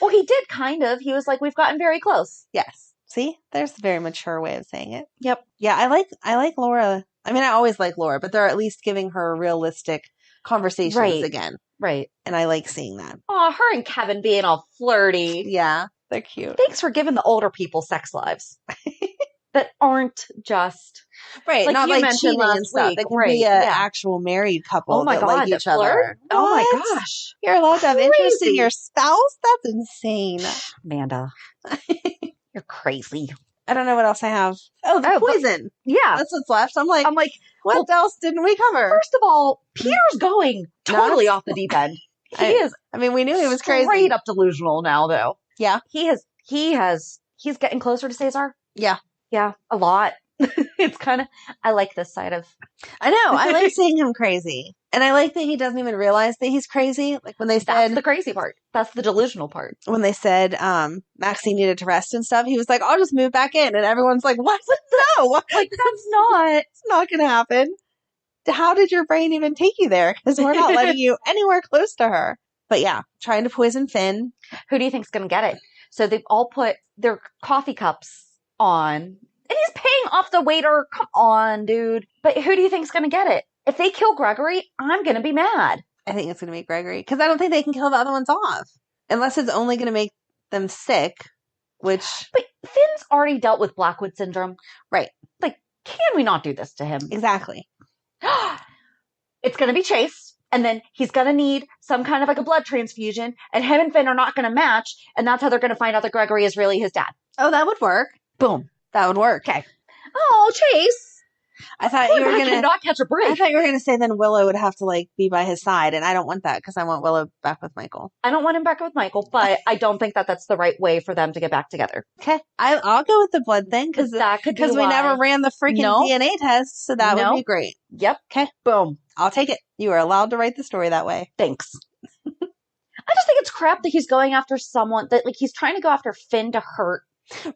Well, he did kind of. He was like, we've gotten very close. Yes. See? There's a very mature way of saying it. Yep. Yeah, I like Laura. I mean, I always like Laura, but they're at least giving her realistic conversations again. Right. And I like seeing that. Oh, her and Kevin being all flirty. Yeah, they're cute. Thanks for giving the older people sex lives that aren't just like not like cheating and stuff. They can be an actual married couple that like each other. Oh my gosh, you're allowed to have interest in your spouse? That's insane, Amanda. You're crazy. I don't know what else I have. Oh, the poison. That's what's left. I'm like, what else didn't we cover? First of all, Peter's going totally off the deep end. He is. I mean, we knew he was crazy. Straight up delusional now, though. Yeah. He's getting closer to Cesar. Yeah. Yeah, a lot. It's kind of, I like this side of. I know. I like seeing him crazy. And I like that he doesn't even realize that he's crazy. Like when they said. That's the crazy part. That's the delusional part. When they said Maxine needed to rest and stuff, he was like, I'll just move back in. And everyone's like, what? No. Like, it's not going to happen. How did your brain even take you there? Because we're not letting you anywhere close to her. But yeah, trying to poison Finn. Who do you think's going to get it? So they've all put their coffee cups on. And he's paying off the waiter. Come on, dude. But who do you think's going to get it? If they kill Gregory, I'm going to be mad. I think it's going to be Gregory. Because I don't think they can kill the other ones off. Unless it's only going to make them sick. But Finn's already dealt with Blackwood syndrome. Right. Like, can we not do this to him? Exactly. It's going to be Chase. And then he's going to need some kind of like a blood transfusion. And him and Finn are not going to match. And that's how they're going to find out that Gregory is really his dad. Oh, that would work. Boom. That would work. Okay. Oh, Chase. I thought you were going to not catch a break. I thought you were going to say then Willow would have to like be by his side. And I don't want that because I want Willow back with Michael. I don't want him back with Michael, but I don't think that that's the right way for them to get back together. Okay. I'll go with the blood thing because we never ran the freaking DNA test. So that would be great. Yep. Okay. Boom. I'll take it. You are allowed to write the story that way. Thanks. I just think it's crap that he's going after someone that like he's trying to go after Finn to hurt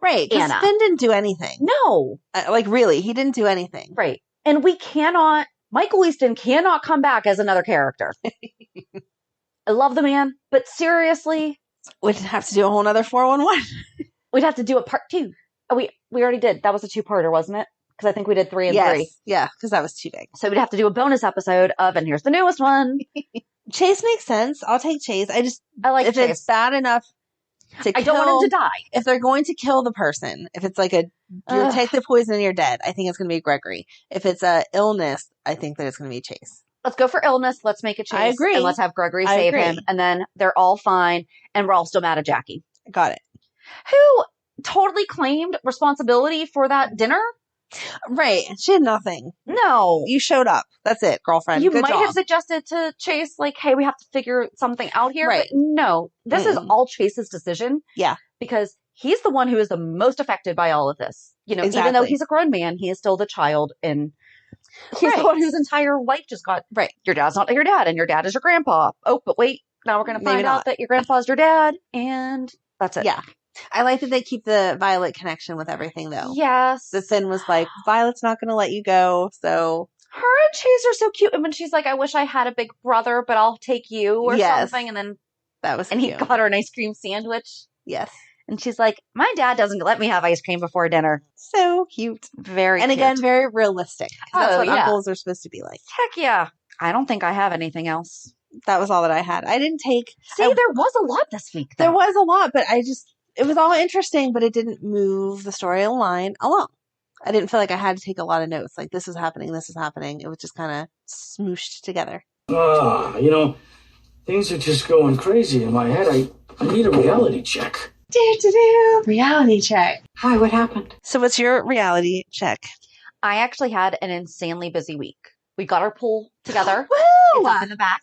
Right. Because Finn didn't do anything. No. Like, really, he didn't do anything. Right. And Michael Easton cannot come back as another character. I love the man, but seriously. We'd have to do a whole nother 411. We'd have to do a part 2. Oh, we already did. That was a 2-parter, wasn't it? Because I think we did 3 and 3. Yeah, because that was too big. So we'd have to do a bonus episode of, and here's the newest one. Chase makes sense. I'll take Chase. I like if Chase. It's bad enough to kill. I don't want him to die. If they're going to kill the person, if it's like you take the poison and you're dead, I think it's going to be Gregory. If it's a illness, I think that it's going to be Chase. Let's go for illness. Let's make it Chase. I agree. And let's have Gregory save him. And then they're all fine. And we're all still mad at Jackie. Got it. Who totally claimed responsibility for that dinner. Right. She had nothing. No. You showed up. That's it, girlfriend. Good job. Have suggested to Chase, like, hey, we have to figure something out here. Right. But no. This is all Chase's decision. Yeah. Because he's the one who is the most affected by all of this. You know, even though he's a grown man, he is still the child, and he's the one whose entire life just got, your dad's not your dad, and your dad is your grandpa. Oh, but wait, now we're going to find out that your grandpa's your dad, and that's it. Yeah. I like that they keep the Violet connection with everything, though. Yes. The Finn was like, Violet's not going to let you go, so... Her and Chase are so cute. And when she's like, I wish I had a big brother, but I'll take you, or something. And then... That was cute. He got her an ice cream sandwich. Yes. And she's like, my dad doesn't let me have ice cream before dinner. So cute. Very cute. And again, very realistic. That's what uncles are supposed to be like. Heck yeah. I don't think I have anything else. That was all that I had. I didn't take... See, there was a lot this week, though. There was a lot, but it was all interesting, but it didn't move the storyline along. I didn't feel like I had to take a lot of notes. Like, this is happening, this is happening. It was just kind of smooshed together. Things are just going crazy in my head. I need a reality check. Reality check. Hi, what happened? So what's your reality check? I actually had an insanely busy week. We got our pool together. Woo! It's up in the back.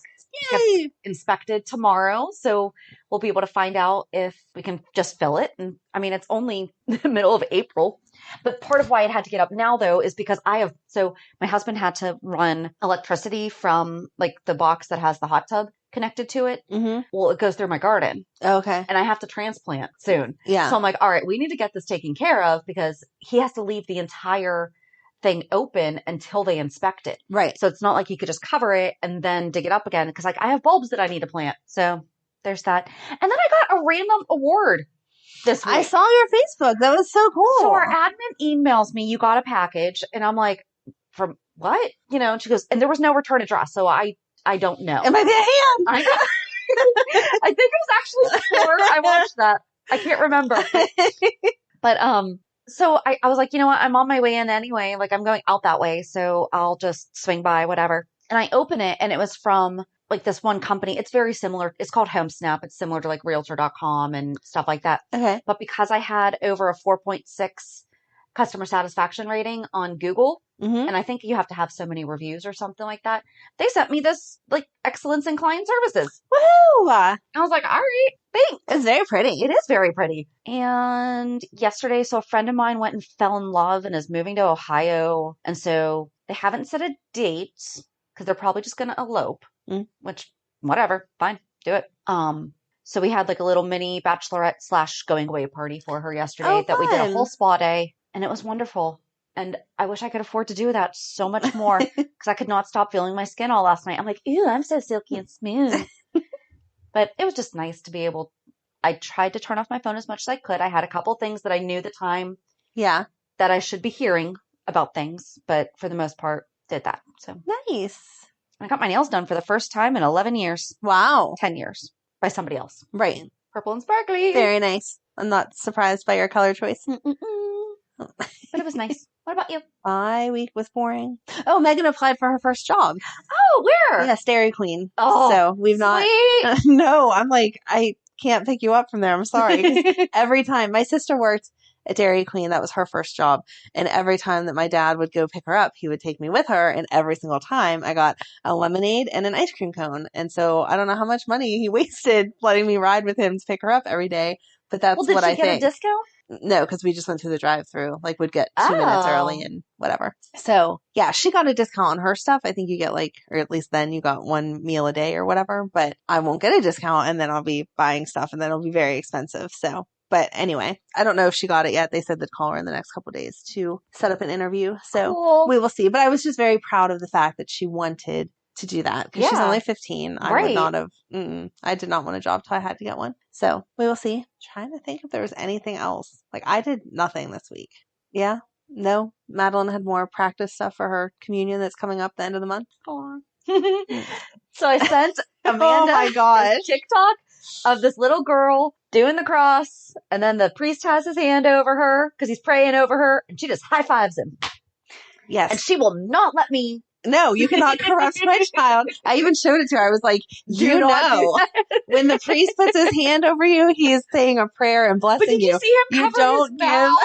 Yay! Inspected tomorrow, so we'll be able to find out if we can just fill it. And I mean, it's only the middle of April, but part of why it had to get up now, though, is because my husband had to run electricity from like the box that has the hot tub connected to it. Mm-hmm. Well, it goes through my garden. Okay. And I have to transplant soon. Yeah. So I'm like, all right, we need to get this taken care of because he has to leave the entire thing open until they inspect it. Right. So it's not like he could just cover it and then dig it up again. Because like I have bulbs that I need to plant. So there's that. And then I got a random award this week. I saw your Facebook. That was so cool. So our admin emails me, you got a package. And I'm like, from what? And she goes, and there was no return address. So I don't know. Am I the hand? I think it was actually before I watched that. I can't remember. But so I was like, you know what? I'm on my way in anyway. Like I'm going out that way. So I'll just swing by, whatever. And I open it and it was from like this one company. It's very similar. It's called HomeSnap. It's similar to like Realtor.com and stuff like that. Okay. But because I had over a 4.6 customer satisfaction rating on Google, and I think you have to have so many reviews or something like that, they sent me this like excellence in client services. Woohoo! I was like, all right, thanks. It's very pretty. It is very pretty. And yesterday, so a friend of mine went and fell in love and is moving to Ohio. And so they haven't set a date because they're probably just going to elope, which whatever, fine, do it. So we had like a little mini bachelorette / going away party for her yesterday that we did a whole spa day, and it was wonderful. And I wish I could afford to do that so much more because I could not stop feeling my skin all last night. I'm like, ew, I'm so silky and smooth. But it was just nice to be able. I tried to turn off my phone as much as I could. I had a couple things that I knew the time that I should be hearing about things, but for the most part, did that. So nice. I got my nails done for the first time in 11 years. Wow. 10 years by somebody else. Right. Purple and sparkly. Very nice. I'm not surprised by your color choice. But it was nice. What about you? My week was boring. Oh, Megan applied for her first job. Oh, where? Yes, Dairy Queen. Oh, so we've not. No, I'm like, I can't pick you up from there. I'm sorry. Every time my sister worked at Dairy Queen, that was her first job. And every time that my dad would go pick her up, he would take me with her. And every single time I got a lemonade and an ice cream cone. And so I don't know how much money he wasted letting me ride with him to pick her up every day. But that's what I think. Did she get a discount? No, because we just went through the drive-through. Like, we'd get 2 minutes early and whatever. So, yeah, she got a discount on her stuff. I think you get or at least then you got 1 meal a day or whatever. But I won't get a discount, and then I'll be buying stuff, and then it'll be very expensive. So, But anyway, I don't know if she got it yet. They said they'd call her in the next couple of days to set up an interview. So we will see. But I was just very proud of the fact that she wanted to do that because she's only 15. I would not have. I did not want a job till I had to get one. So we will see. Trying to think if there was anything else. Like I did nothing this week. Yeah. No. Madeline had more practice stuff for her communion that's coming up the end of the month. So I sent Amanda this TikTok of this little girl doing the cross, and then the priest has his hand over her because he's praying over her, and she just high fives him. Yes. And she will not let me. No, you cannot corrupt my child. I even showed it to her. I was like, you know, when the priest puts his hand over you, he is saying a prayer and blessing but did you. See him you don't his give mouth?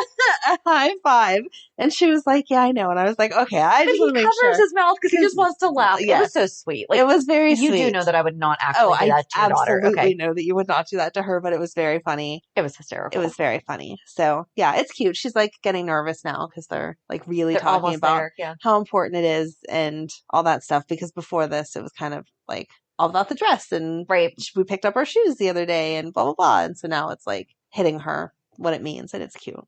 a high five. And she was like, yeah, I know. And I was like, okay, I just want to make sure. He covers his mouth because he just wants to laugh. Yes. It was so sweet. Like, it was very sweet. You do know that I would not actually do that to your daughter. I absolutely know that you would not do that to her, but it was very funny. It was hysterical. It was very funny. So yeah, it's cute. She's like getting nervous now because they're like really talking about how important it is and all that stuff. Because before this, it was kind of like all about the dress and we picked up our shoes the other day and blah, blah, blah. And so now it's like hitting her what it means and it's cute.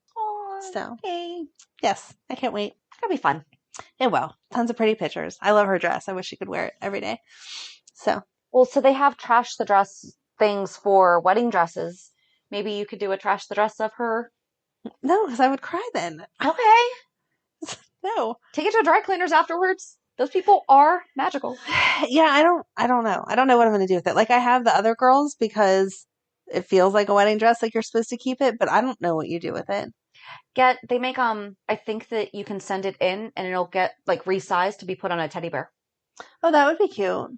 So, yes, I can't wait. It'll be fun. It will. Tons of pretty pictures. I love her dress. I wish she could wear it every day. So they have trash the dress things for wedding dresses. Maybe you could do a trash the dress of her. No, because I would cry then. Okay. No. Take it to dry cleaners afterwards. Those people are magical. Yeah, I don't know. I don't know what I'm going to do with it. Like I have the other girls because it feels like a wedding dress, like you're supposed to keep it, but I don't know what you do with it. They make, I think that you can send it in and it'll get like resized to be put on a teddy bear. Oh, that would be cute.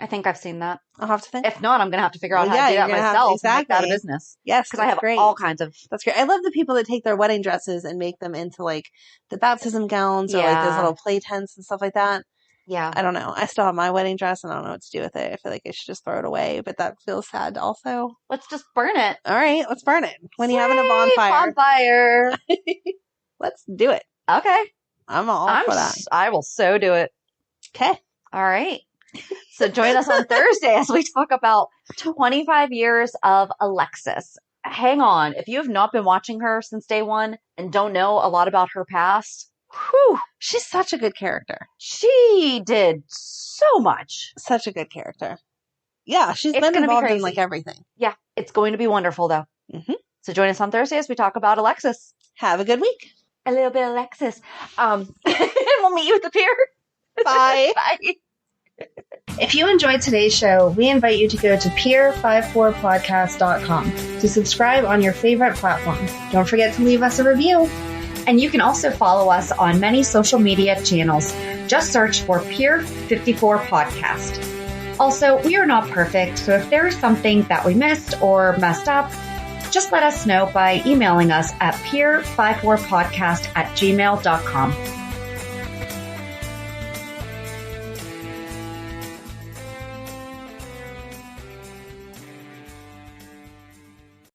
I think I've seen that. I'll have to think. If not, I'm going to have to figure out how to do that myself and make that a business. Yes, because I have all kinds of. That's great. I love the people that take their wedding dresses and make them into like the baptism gowns or like those little play tents and stuff like that. Yeah. I don't know. I still have my wedding dress and I don't know what to do with it. I feel like I should just throw it away, but that feels sad also. Let's just burn it. All right, let's burn it. When you're having a bonfire. Bonfire. Let's do it. Okay. I'm all for that. I will so do it. Okay. All right. So join us on Thursday as we talk about 25 years of Alexis. Hang on. If you have not been watching her since day one and don't know a lot about her past, she's such a good character. She did so much. Such a good character. Yeah, she's been involved in like everything. Yeah, it's going to be wonderful though. Mm-hmm. So join us on Thursday as we talk about Alexis. Have a good week. A little bit of Alexis. And we'll meet you at the pier. Bye. Bye. If you enjoyed today's show, we invite you to go to peer54podcast.com to subscribe on your favorite platform. Don't forget to leave us a review. And you can also follow us on many social media channels. Just search for Peer 54 Podcast. Also, we are not perfect, so if there is something that we missed or messed up, just let us know by emailing us at peer54podcast@gmail.com.